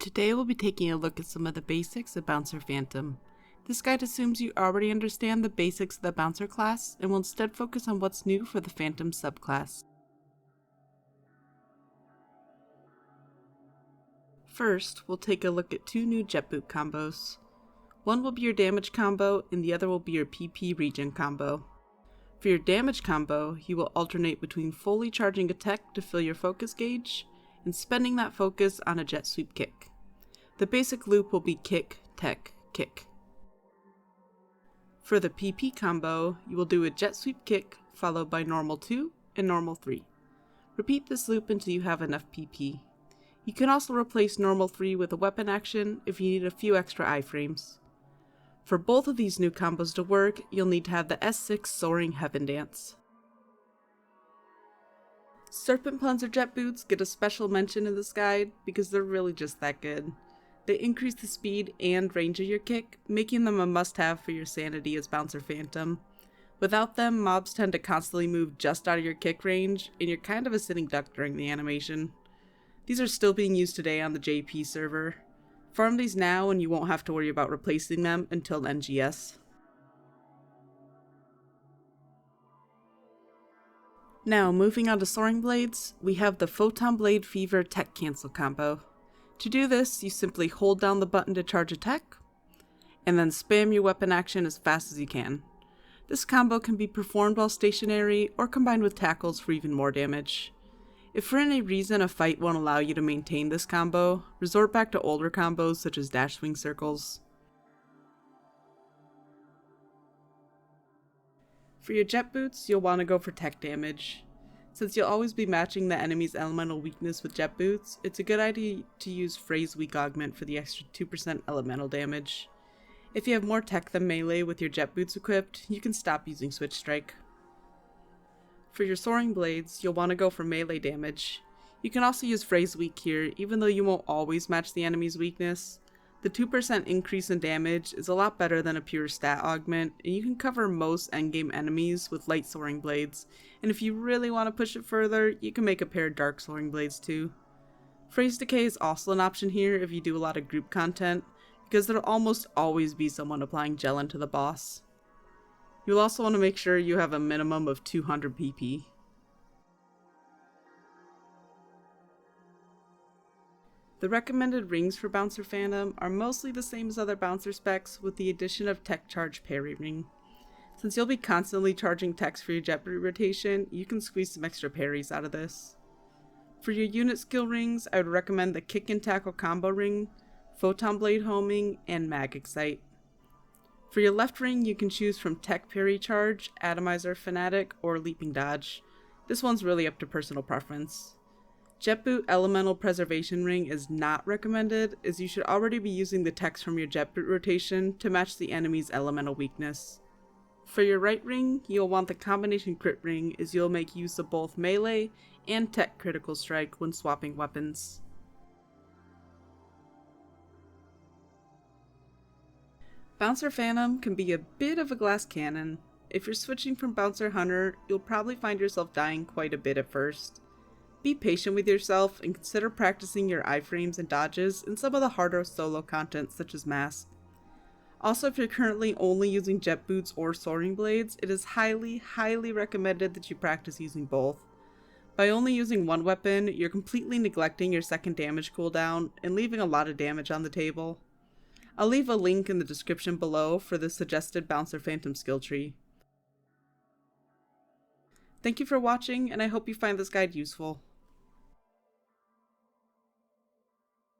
Today we'll be taking a look at some of the basics of Bouncer Phantom. This guide assumes you already understand the basics of the Bouncer class and will instead focus on what's new for the Phantom subclass. First, we'll take a look at two new jet boot combos. One will be your damage combo and the other will be your PP regen combo. For your damage combo, you will alternate between fully charging a tech to fill your focus gauge and spending that focus on a jet sweep kick. The basic loop will be kick, tech, kick. For the PP combo, you will do a jet sweep kick followed by normal 2 and normal 3. Repeat this loop until you have enough PP. You can also replace normal 3 with a weapon action if you need a few extra iframes. For both of these new combos to work, you'll need to have the S6 Soaring Heaven Dance. Serpent Plunger jet boots get a special mention in this guide because they're really just that good. They increase the speed and range of your kick, making them a must-have for your sanity as Bouncer Phantom. Without them, mobs tend to constantly move just out of your kick range, and you're kind of a sitting duck during the animation. These are still being used today on the JP server. Farm these now and you won't have to worry about replacing them until NGS. Now, moving on to Soaring Blades, we have the Photon Blade Fever Tech Cancel combo. To do this, you simply hold down the button to charge a tech, and then spam your weapon action as fast as you can. This combo can be performed while stationary or combined with tackles for even more damage. If for any reason a fight won't allow you to maintain this combo, resort back to older combos such as dash swing circles. For your jet boots, you'll want to go for tech damage. Since you'll always be matching the enemy's elemental weakness with jet boots, it's a good idea to use Phrase Weak Augment for the extra 2% elemental damage. If you have more tech than melee with your jet boots equipped, you can stop using Switch Strike. For your Soaring Blades, you'll want to go for melee damage. You can also use Phrase Weak here, even though you won't always match the enemy's weakness. The 2% increase in damage is a lot better than a pure stat augment, and you can cover most endgame enemies with light Soaring Blades, and if you really want to push it further, you can make a pair of dark Soaring Blades too. Phrase Decay is also an option here if you do a lot of group content, because there'll almost always be someone applying gel into the boss. You'll also want to make sure you have a minimum of 200 PP. The recommended rings for Bouncer Phantom are mostly the same as other Bouncer specs with the addition of Tech Charge Parry Ring. Since you'll be constantly charging techs for your jet boot rotation, you can squeeze some extra parries out of this. For your unit skill rings, I would recommend the Kick and Tackle Combo Ring, Photon Blade Homing, and Mag Excite. For your left ring, you can choose from Tech Parry Charge, Atomizer Fanatic, or Leaping Dodge. This one's really up to personal preference. Jet Boot Elemental Preservation Ring is not recommended, as you should already be using the techs from your jet boot rotation to match the enemy's elemental weakness. For your right ring, you'll want the Combination Crit Ring, as you'll make use of both melee and tech critical strike when swapping weapons. Bouncer Phantom can be a bit of a glass cannon. If you're switching from Bouncer Hunter, you'll probably find yourself dying quite a bit at first. Be patient with yourself and consider practicing your iframes and dodges in some of the harder solo content such as Mask. Also, if you're currently only using jet boots or soaring blades, it is highly recommended that you practice using both. By only using one weapon, you're completely neglecting your second damage cooldown and leaving a lot of damage on the table. I'll leave a link in the description below for the suggested Bouncer Phantom skill tree. Thank you for watching, and I hope you find this guide useful.